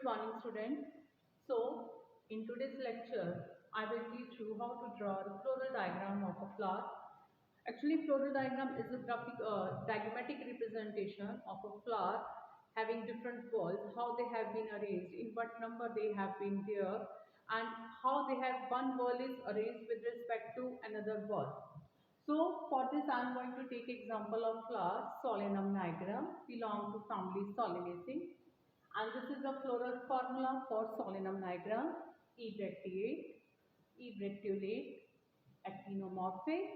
Good morning, students. So, in today's lecture, I will teach you how to draw the floral diagram of a flower. Actually, floral diagram is a diagrammatic representation of a flower having different balls, how they have been arranged, in what number they have been there, and how they have one ball is arranged with respect to another ball. So for this I am going to take example of flower Solanum nigrum belong to family Solanaceae, and this is the floral formula for Solanum nigrum: E bracteate, E bracteolate, actinomorphic,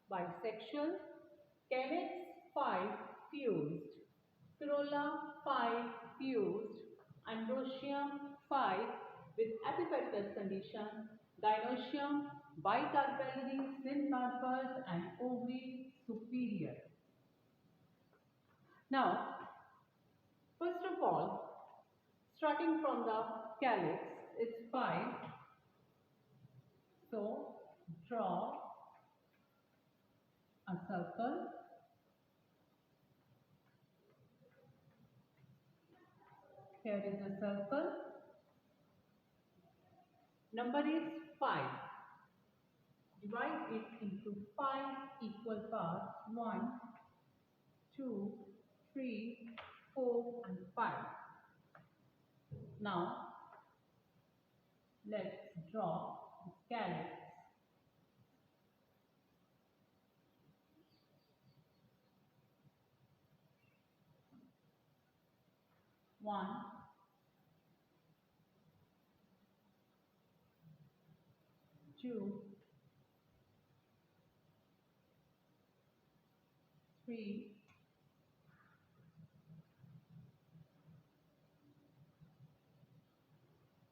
bisexual, calyx 5 fused, corolla 5 fused, androecium 5 with epipetalous condition, gynoecium bicarpellary, syncarpus and ovary superior. Now, first of all, starting from the calyx is 5. So, draw a circle. Here is a circle. Number is 5. Divide it into 5 equal parts: 1, 2, 3, 4 and 5. Now, let's draw the calyx. One, two, three,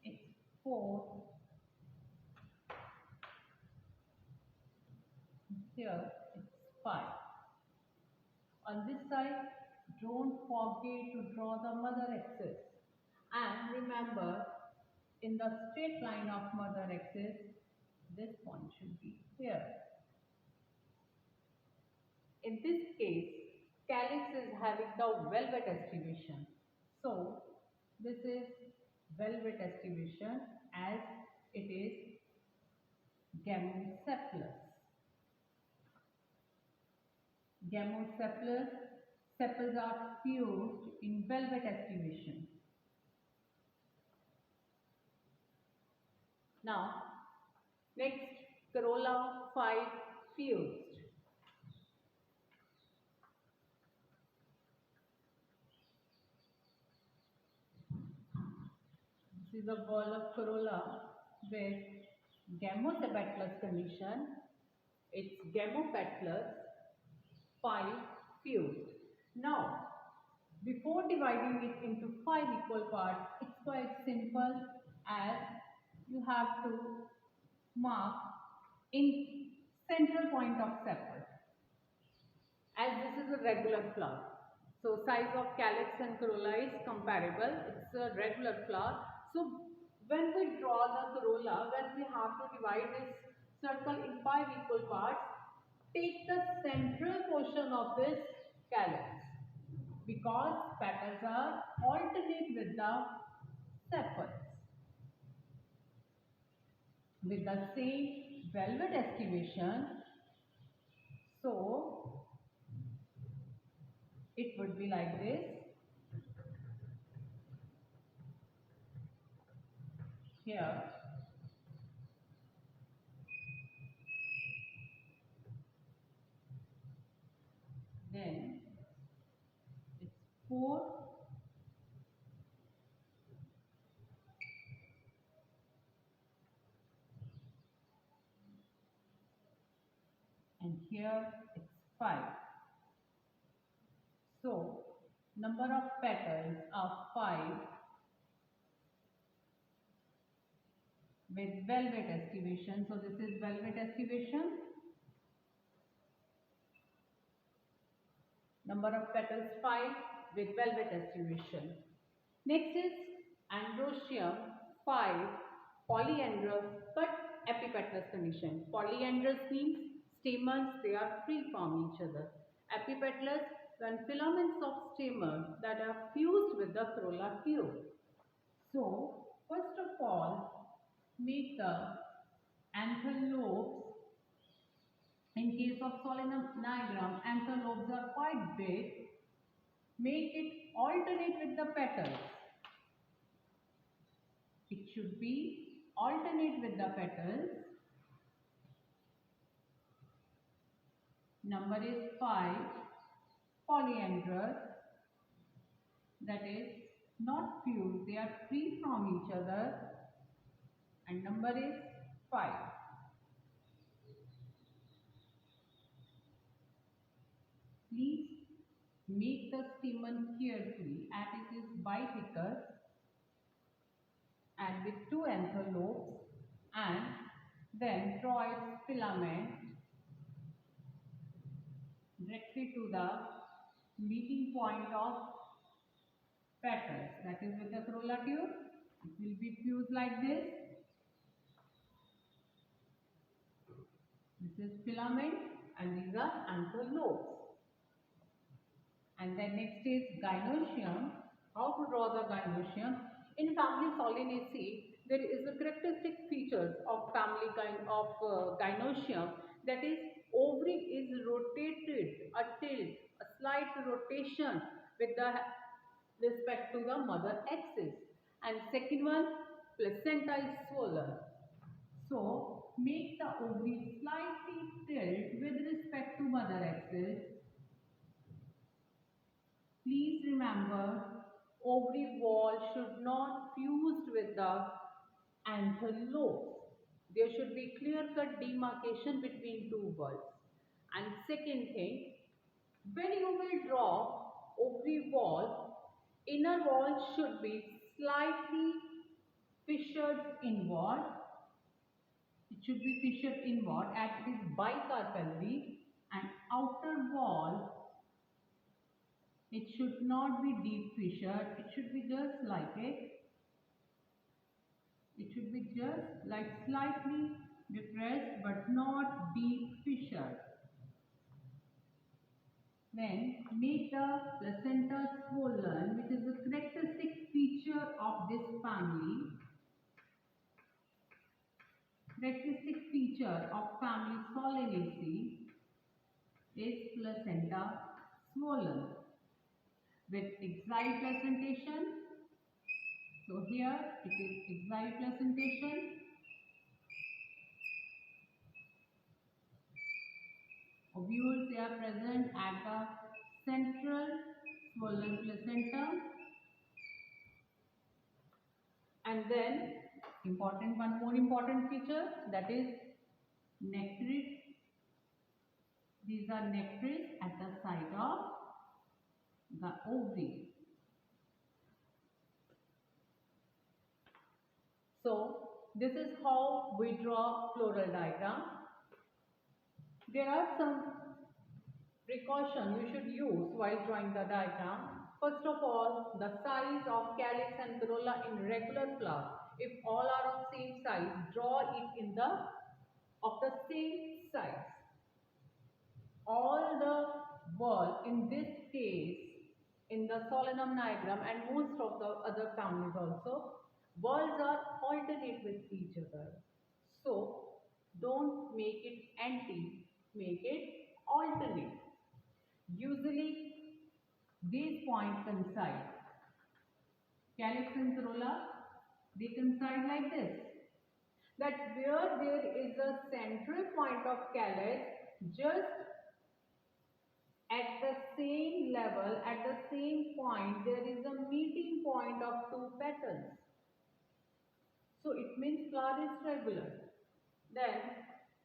it's 4, here it's 5. On this side, don't forget to draw the mother axis. And remember, in the straight line of mother axis, this point should be here. In this case, calyx is having the velvet distribution. So, this is velvet distribution as it is gamocephalous. Gamocephalous sepals are fused in velvet distribution. Now, next, corolla 5 fused. This is a ball of corolla with gamopetalous condition. It's gamopetalous 5 fused. Now, before dividing it into 5 equal parts, it's quite simple, as you have to mark in central point of sepal, as this is a regular flower. So size of calyx and corolla is comparable. It's a regular flower. So when we draw the corolla, when we have to divide this circle in 5 equal parts, take the central portion of this calyx, because petals are alternate with the sepals with the same velvet distribution. So it would be like this. Here, then it's 4, and here it's 5. So number of petals are 5 with velvet distribution. So this is velvet distribution. Number of petals 5 with velvet distribution. Next is androecium 5 polyandrous but epipetalous condition. Polyandrous means stamens, they are free from each other. Epipetalous, when filaments of stamens that are fused with the corolla fuse. So, first of all, make the anther lobes. In case of solemn diagram, anther lobes are quite big. Make it alternate with the petals. It should be alternate with the petals. Number is 5. Polyandrous. That is not fused. They are free from each other. And number is 5. Please make the stamen carefully as it is bifurcous and with 2 anther lobes, and then draw its filament directly to the meeting point of petals, that is with the corolla tube. It will be fused like this. This is filament and these are anther lobes. And then next is gynoecium. How to draw the gynoecium? In family Solanaceae, there is a characteristic features of family gynoecium, that is ovary is rotated, a tilt, a slight rotation with the respect to the mother axis. And second one, placenta is swollen. So make the ovary slightly tilt with respect to mother axis. Please remember, ovary wall should not fused with the anther lobes. There should be clear-cut demarcation between two walls. And second thing, when you will draw ovary wall, inner wall should be slightly fissured inward. It should be fissured inward as it is bicarpellary, and outer wall, it should not be deep fissured. It should be just like it. It should be just like slightly depressed but not deep fissured. Then make the placenta swollen, which is a characteristic feature of this family. Characteristic feature of family Solanaceae is placenta swollen with exile placentation. So here it is exile placentation. Ovules, they are present at the central swollen placenta. And then one more important feature, that is nectaries. These are nectaries at the side of the ovary. So this is how we draw floral diagram. There are some precautions you should use while drawing the diagram. First of all, the size of calyx and corolla in regular flower. If all are of same size, draw it in the same size. All the wall in this case, in the Solanum diagram and most of the other families also, walls are alternate with each other. So don't make it anti, make it alternate. Usually these points coincide. Calyx and corolla, they coincide like this. That where there is a central point of calyx, just at the same level, at the same point, there is a meeting point of two petals. So it means flower is regular. Then